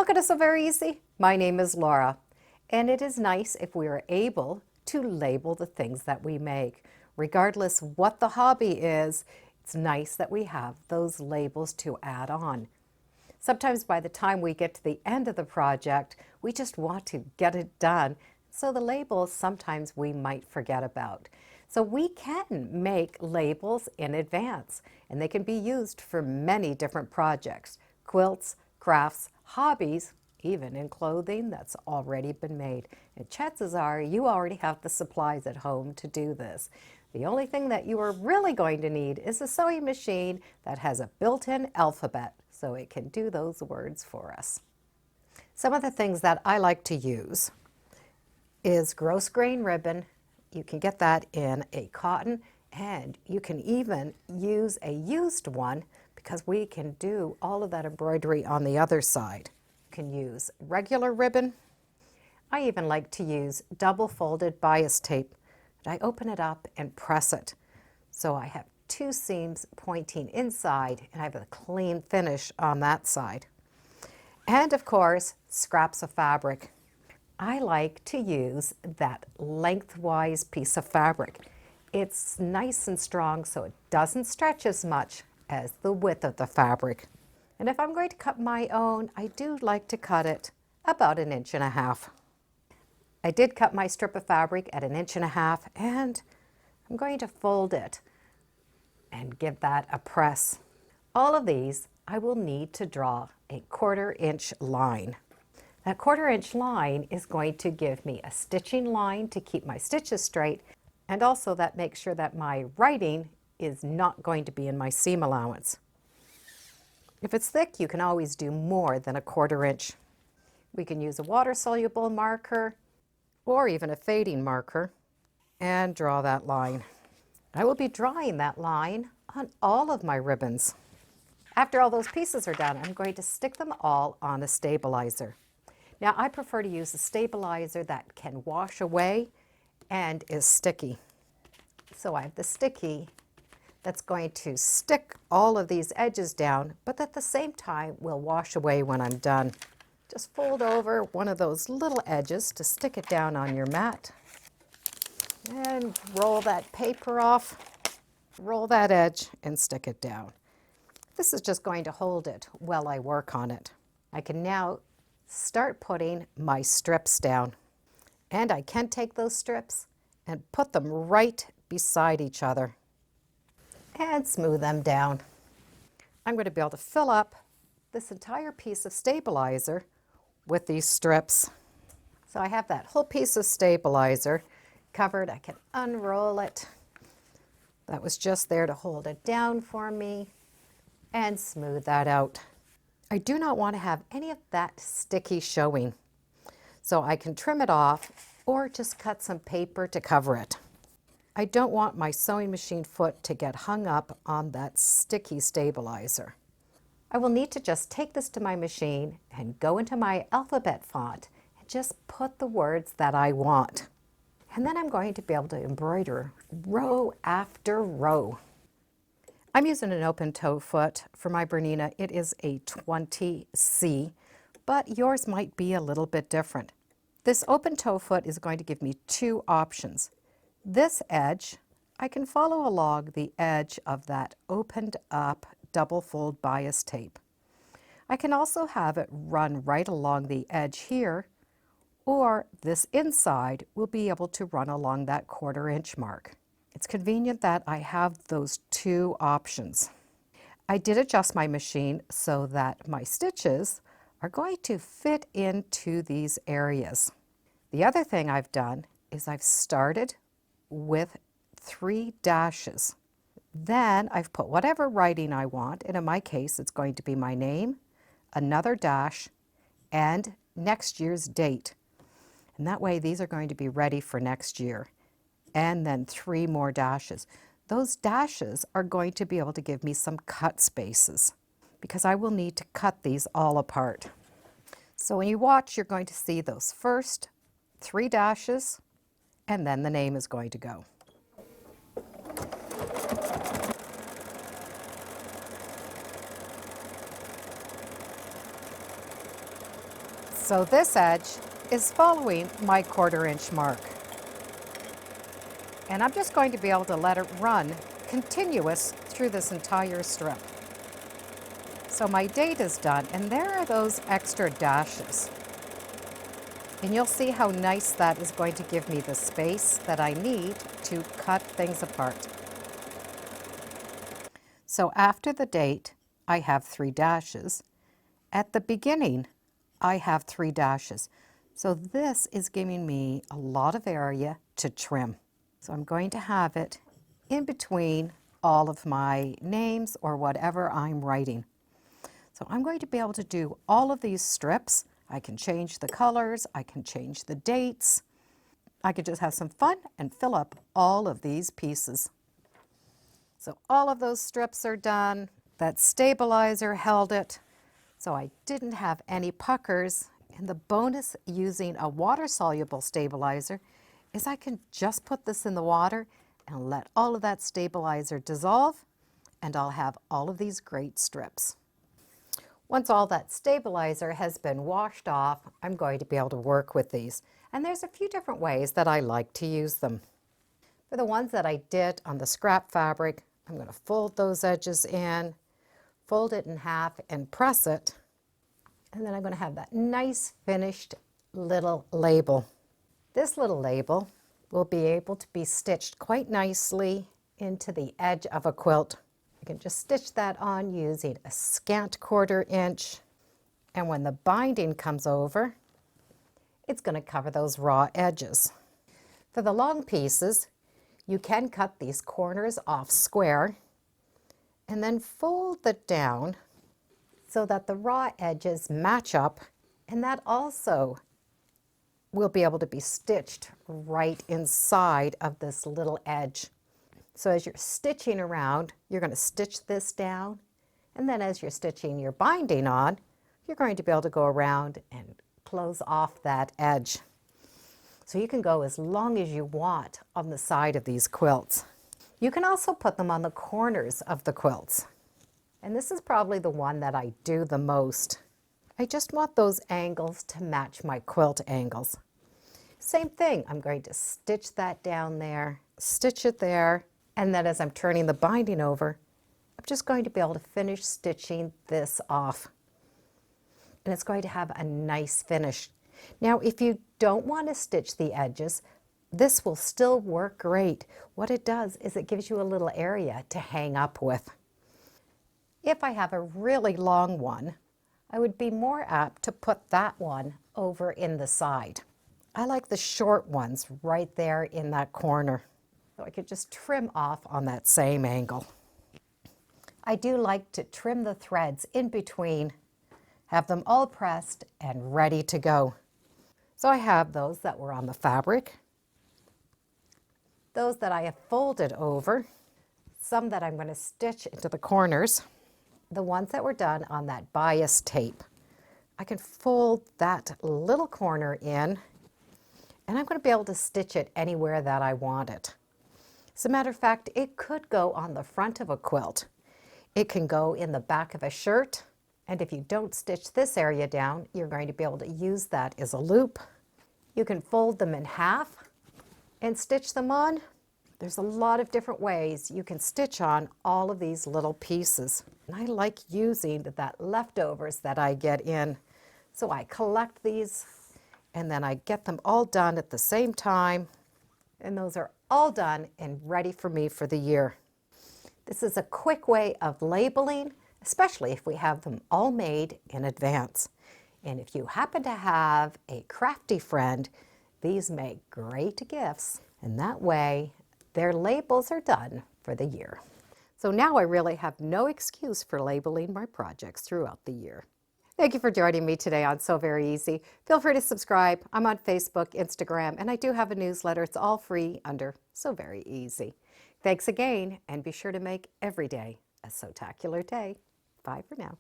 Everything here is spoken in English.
Welcome to Sew Very Easy. My name is Laura, and it is nice if we are able to label the things that we make. Regardless what the hobby is, it's nice that we have those labels to add on. Sometimes by the time we get to the end of the project, we just want to get it done. So the labels sometimes we might forget about. So we can make labels in advance, and they can be used for many different projects. Quilts, crafts, hobbies, even in clothing that's already been made. And chances are you already have the supplies at home to do this. The only thing that you are really going to need is a sewing machine that has a built-in alphabet, so it can do those words for us. Some of the things that I like to use is gross grain ribbon. You can get that in a cotton, and you can even use a used one because we can do all of that embroidery on the other side. You can use regular ribbon. I even like to use double folded bias tape. I open it up and press it. So I have two seams pointing inside, and I have a clean finish on that side. And of course, scraps of fabric. I like to use that lengthwise piece of fabric. It's nice and strong, so it doesn't stretch as much as the width of the fabric. And if I'm going to cut my own, I do like to cut it about 1.5 inches. I did cut my strip of fabric at 1.5 inches, and I'm going to fold it and give that a press. All of these I will need to draw a 1/4 inch line. That 1/4 inch line is going to give me a stitching line to keep my stitches straight, and also that makes sure that my writing is not going to be in my seam allowance. If it's thick, you can always do more than a 1/4 inch. We can use a water-soluble marker or even a fading marker and draw that line. I will be drawing that line on all of my ribbons. After all those pieces are done, I'm going to stick them all on a stabilizer. Now, I prefer to use a stabilizer that can wash away and is sticky. So I have the sticky that's going to stick all of these edges down, but at the same time will wash away when I'm done. Just fold over one of those little edges to stick it down on your mat and roll that paper off, roll that edge and stick it down. This is just going to hold it while I work on it. I can now start putting my strips down, and I can take those strips and put them right beside each other and smooth them down. I'm going to be able to fill up this entire piece of stabilizer with these strips. So I have that whole piece of stabilizer covered. I can unroll it. That was just there to hold it down for me and smooth that out. I do not want to have any of that sticky showing, so I can trim it off or just cut some paper to cover it. I don't want my sewing machine foot to get hung up on that sticky stabilizer. I will need to just take this to my machine and go into my alphabet font and just put the words that I want. And then I'm going to be able to embroider row after row. I'm using an open toe foot for my Bernina. It is a 20C, but yours might be a little bit different. This open toe foot is going to give me two options. This edge, I can follow along the edge of that opened up double fold bias tape. I can also have it run right along the edge here, or this inside will be able to run along that 1/4 inch mark. It's convenient that I have those two options. I did adjust my machine so that my stitches are going to fit into these areas. The other thing I've done is I've started with 3 dashes. Then I've put whatever writing I want, and in my case it's going to be my name, another dash, and next year's date. And that way these are going to be ready for next year. And then 3 more dashes. Those dashes are going to be able to give me some cut spaces because I will need to cut these all apart. So when you watch, you're going to see those first 3 dashes, and then the name is going to go. So this edge is following my 1/4 inch mark. And I'm just going to be able to let it run continuous through this entire strip. So my date is done, and there are those extra dashes. And you'll see how nice that is going to give me the space that I need to cut things apart. So after the date, I have 3 dashes. At the beginning, I have 3 dashes. So this is giving me a lot of area to trim. So I'm going to have it in between all of my names or whatever I'm writing. So I'm going to be able to do all of these strips. I can change the colors, I can change the dates. I could just have some fun and fill up all of these pieces. So all of those strips are done. That stabilizer held it, so I didn't have any puckers. And the bonus using a water-soluble stabilizer is I can just put this in the water and let all of that stabilizer dissolve, and I'll have all of these great strips. Once all that stabilizer has been washed off, I'm going to be able to work with these. And there's a few different ways that I like to use them. For the ones that I did on the scrap fabric, I'm going to fold those edges in, fold it in half and press it. And then I'm going to have that nice finished little label. This little label will be able to be stitched quite nicely into the edge of a quilt. You can just stitch that on using a scant 1/4 inch. And when the binding comes over, it's going to cover those raw edges. For the long pieces, you can cut these corners off square and then fold it down so that the raw edges match up, and that also will be able to be stitched right inside of this little edge. So as you're stitching around, you're going to stitch this down, and then as you're stitching your binding on, you're going to be able to go around and close off that edge. So you can go as long as you want on the side of these quilts. You can also put them on the corners of the quilts. And this is probably the one that I do the most. I just want those angles to match my quilt angles. Same thing, I'm going to stitch that down there, stitch it there, and then as I'm turning the binding over, I'm just going to be able to finish stitching this off. And it's going to have a nice finish. Now, if you don't want to stitch the edges, this will still work great. What it does is it gives you a little area to hang up with. If I have a really long one, I would be more apt to put that one over in the side. I like the short ones right there in that corner. So I could just trim off on that same angle. I do like to trim the threads in between, have them all pressed and ready to go. So I have those that were on the fabric, those that I have folded over, some that I'm going to stitch into the corners, the ones that were done on that bias tape. I can fold that little corner in, and I'm going to be able to stitch it anywhere that I want it. As a matter of fact, it could go on the front of a quilt. It can go in the back of a shirt, and if you don't stitch this area down, you're going to be able to use that as a loop. You can fold them in half and stitch them on. There's a lot of different ways you can stitch on all of these little pieces. And I like using that leftovers that I get in. So I collect these and then I get them all done at the same time. And those are all done and ready for me for the year. This is a quick way of labeling, especially if we have them all made in advance. And if you happen to have a crafty friend, these make great gifts. And that way, their labels are done for the year. So now I really have no excuse for labeling my projects throughout the year. Thank you for joining me today on Sew Very Easy. Feel free to subscribe. I'm on Facebook, Instagram, and I do have a newsletter. It's all free under Sew Very Easy. Thanks again, and be sure to make every day a Sewtacular day. Bye for now.